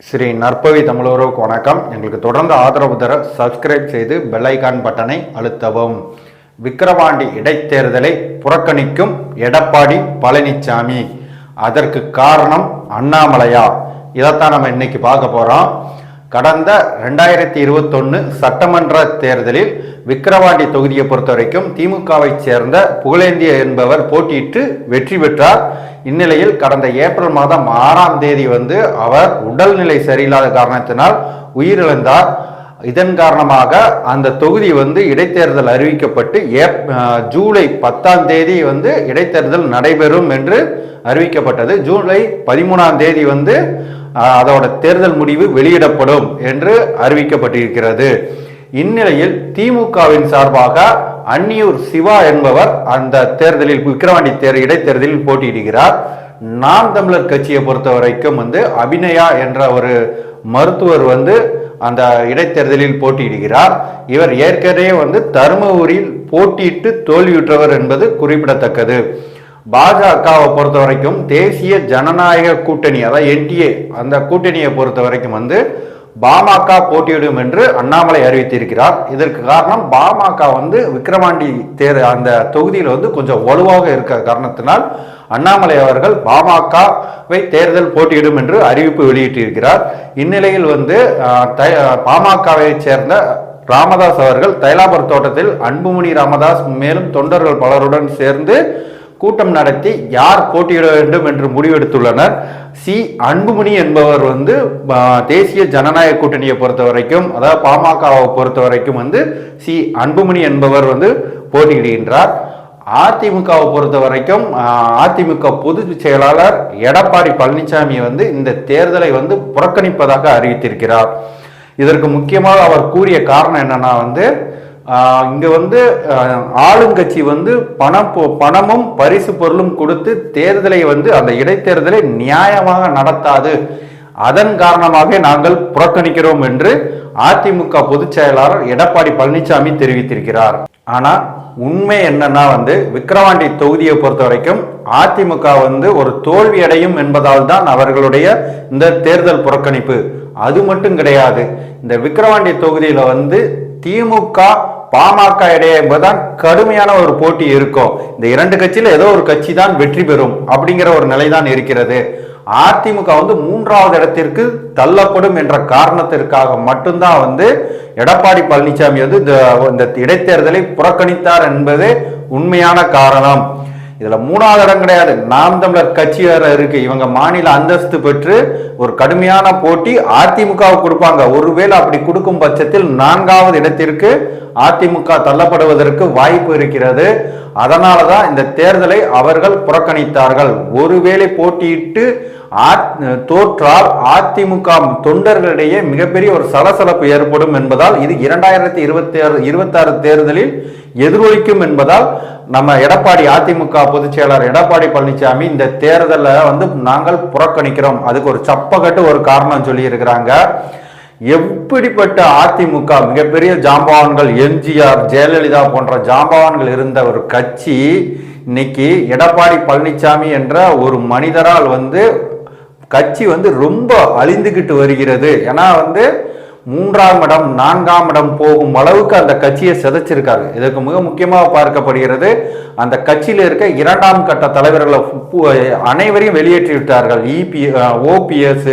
ஸ்ரீ நற்பவி தமிழருக்கு வணக்கம். எங்களுக்கு தொடர்ந்து ஆதரவு தர சப்ஸ்கிரைப் செய்து பெல் ஐகான் பட்டனை அழுத்தவும். விக்கிரவாண்டி இடைத்தேர்தலை புறக்கணிக்கும் எடப்பாடி பழனிசாமி, அதற்கு காரணம் அண்ணாமலையா? இதைத்தான் நம்ம இன்னைக்கு பார்க்க போறோம். கடந்த 2021 சட்டமன்ற தேர்தலில் விக்கிரவாண்டி தொகுதியை பொறுத்த வரைக்கும் திமுகவை சேர்ந்த புகழேந்தி என்பவர் போட்டியிட்டு வெற்றி பெற்றார். இந்நிலையில் கடந்த ஏப்ரல் மாதம் 6ஆம் தேதி அவர் உடல்நிலை சரியில்லாத காரணத்தினால் உயிரிழந்தார். இதன் காரணமாக அந்த தொகுதி இடைத்தேர்தல் அறிவிக்கப்பட்டு ஜூலை 10ஆம் தேதி இடைத்தேர்தல் நடைபெறும் என்று அறிவிக்கப்பட்டது. ஜூலை 13ஆம் தேதி அதோட தேர்தல் முடிவு வெளியிடப்படும் என்று அறிவிக்கப்பட்டிருக்கிறது. இந்நிலையில் திமுகவின் சார்பாக அன்னியூர் சிவா என்பவர் அந்த தேர்தலில் விக்கிரவாண்டி இடைத்தேர்தலில் போட்டியிடுகிறார். நாம் தமிழர் கட்சியை பொறுத்த வரைக்கும் அபிநயா என்ற ஒரு மருத்துவர் அந்த இடைத்தேர்தலில் போட்டியிடுகிறார். இவர் ஏற்கனவே தருமபுரியில் போட்டியிட்டு தோல்வியுற்றவர் என்பது குறிப்பிடத்தக்கது. பாஜகவை பொறுத்த வரைக்கும் தேசிய ஜனநாயக கூட்டணி, அதாவது என்டிஏ, அந்த கூட்டணியை பொறுத்த வரைக்கும் பாமக போட்டியிடும் என்று அண்ணாமலை அறிவித்திருக்கிறார். இதற்கு காரணம் பாமக விக்கிரவாண்டி அந்த தொகுதியில் கொஞ்சம் வலுவாக இருக்க காரணத்தினால் அண்ணாமலை அவர்கள் பாமகவை தேர்தல் போட்டியிடும் என்று அறிவிப்பு வெளியிட்டிருக்கிறார். இந்நிலையில் பாமகவை சேர்ந்த ராமதாஸ் அவர்கள் தைலாபுர தோட்டத்தில் அன்புமணி ராமதாஸ் மேலும் தொண்டர்கள் பலருடன் சேர்ந்து கூட்டம் நடத்தி யார் போட்டியிட வேண்டும் என்று முடிவெடுத்துள்ளனர். அன்புமணி என்பவர் தேசிய ஜனநாயக கூட்டணியை பொறுத்த வரைக்கும், அதாவது பாமகவை பொறுத்த வரைக்கும் அன்புமணி என்பவர் போட்டியிடுகின்றார். அதிமுகவை பொறுத்த வரைக்கும் அதிமுக பொதுச் செயலாளர் எடப்பாடி பழனிசாமி இந்த தேர்தலை புறக்கணிப்பதாக அறிவித்திருக்கிறார். இதற்கு முக்கியமாக அவர் கூறிய காரணம் என்னன்னா இங்க ஆளுங்கட்சி பணமும் பரிசு பொருளும் கொடுத்து தேர்தலை அந்த இடைத்தேர்தலை நியாயமாக நடத்தாது, அதன் காரணமாக நாங்கள் புறக்கணிக்கிறோம் என்று அதிமுக பொதுச் செயலாளர் எடப்பாடி பழனிசாமி தெரிவித்திருக்கிறார். ஆனா உண்மை என்னன்னா விக்கிரவாண்டி தொகுதியை பொறுத்த வரைக்கும் அதிமுக ஒரு தோல்வி அடையும் என்பதால் தான் அவர்களுடைய இந்த தேர்தல் புறக்கணிப்பு. அது மட்டும் கிடையாது. இந்த விக்கிரவாண்டி தொகுதியில திமுக பாமக இடையே என்பதுதான் கடுமையான ஒரு போட்டி இருக்கும். இந்த இரண்டு கட்சியில ஏதோ ஒரு கட்சி தான் வெற்றி பெறும் அப்படிங்கிற ஒரு நிலைதான் இருக்கிறது. அதிமுக 3வது இடத்திற்கு தள்ளப்படும் என்ற காரணத்திற்காக மட்டும்தான் எடப்பாடி பழனிசாமி இந்த இடைத்தேர்தலை புறக்கணித்தார் என்பது உண்மையான காரணம். இதுல 3வது இடம் கிடையாது, நாம் தமிழர் கட்சி வேற இருக்கு. இவங்க மாநில அந்தஸ்து பெற்று ஒரு கடுமையான போட்டி அதிமுக கொடுப்பாங்க. ஒருவேளை அப்படி கொடுக்கும் பட்சத்தில் 4வது இடத்திற்கு அதிமுக தள்ளப்படுவதற்கு வாய்ப்பு இருக்கிறது. அதனாலதான் இந்த தேர்தலை அவர்கள் புறக்கணித்தார்கள். ஒருவேளை போட்டியிட்டு தோற்றால் அதிமுக தொண்டர்களிடையே மிகப்பெரிய ஒரு சலசலப்பு ஏற்படும் என்பதால் இது 2026 தேர்தலில் எதிரொலிக்கும் என்பதால் நம்ம அதிமுக பொதுச் செயலாளர் எடப்பாடி பழனிசாமி இந்த தேர்தலை நாங்கள் புறக்கணிக்கிறோம், அதுக்கு ஒரு சப்பக்கட்டு ஒரு காரணம் சொல்லி இருக்கிறாங்க. எப்படிப்பட்ட அதிமுக மிகப்பெரிய ஜாம்பவான்கள் எம்ஜிஆர், ஜெயலலிதா போன்ற ஜாம்பவான்கள் இருந்த ஒரு கட்சி இன்னைக்கு எடப்பாடி பழனிசாமி என்ற ஒரு மனிதரால் கட்சி ரொம்ப அழிந்துகிட்டு வருகிறது. ஏன்னா 3ஆம் இடம் 4ஆம் இடம் போகும் அளவுக்கு அந்த கட்சியை சிதைச்சிருக்காரு. இதற்கு மிக முக்கியமாக பார்க்கப்படுகிறது, அந்த கட்சியில் இருக்க 2ஆம் கட்ட தலைவர்களை அனைவரையும் வெளியேற்றி விட்டார்கள். ஓபிஎஸ்,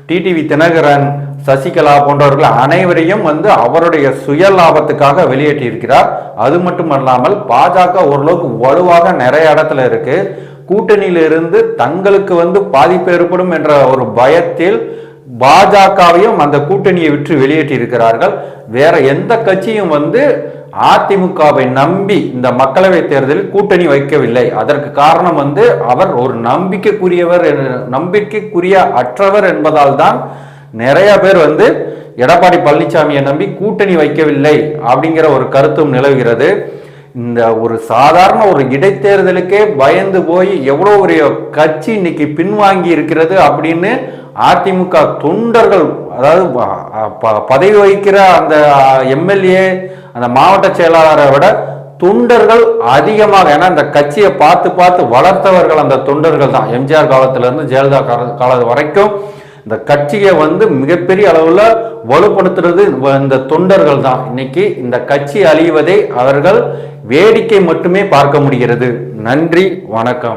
டிடிவி தினகரன், சசிகலா போன்றவர்கள் அனைவரையும் அவருடைய சுய லாபத்துக்காக வெளியேற்றி இருக்கிறார். அது மட்டுமல்லாமல் பாஜக ஓரளவுக்கு வலுவாக நிறைய இடத்துல இருக்கு. கூட்டணியிலிருந்து தங்களுக்கு பாதிப்பு ஏற்படும் என்ற ஒரு பயத்தில் பாஜகவையும் அந்த கூட்டணியை விட்டு வெளியேற்றி இருக்கிறார்கள். வேற எந்த கட்சியும் அதிமுகவை நம்பி இந்த மக்களவை தேர்தலில் கூட்டணி வைக்கவில்லை. அதற்கு காரணம் அவர் ஒரு நம்பிக்கைக்குரிய அற்றவர் என்பதால் தான் நிறைய பேர் எடப்பாடி பழனிசாமியை நம்பி கூட்டணி வைக்கவில்லை அப்படிங்கிற ஒரு கருத்தும் நிலவுகிறது. இந்த ஒரு சாதாரண ஒரு இடைத்தேர்தலுக்கே பயந்து போய் எவ்வளவு ஒரு கட்சி இன்னைக்கு பின்வாங்கி இருக்கிறது அப்படின்னு அதிமுக தொண்டர்கள், அதாவது பதவி வகிக்கிற அந்த எம்எல்ஏ, அந்த மாவட்ட செயலாளரை விட தொண்டர்கள் அதிகமாக, ஏன்னா இந்த கட்சியை பார்த்து பார்த்து வளர்த்தவர்கள் அந்த தொண்டர்கள் தான். எம்ஜிஆர் காலத்திலிருந்து ஜெயலலிதா காலம் வரைக்கும் இந்த கட்சியை மிகப்பெரிய அளவுல வலுப்படுத்துறது இந்த தொண்டர்கள் தான். இன்னைக்கு இந்த கட்சி அழிவதை அவர்கள் வேடிக்கை மட்டுமே பார்க்க முடிகிறது. நன்றி, வணக்கம்.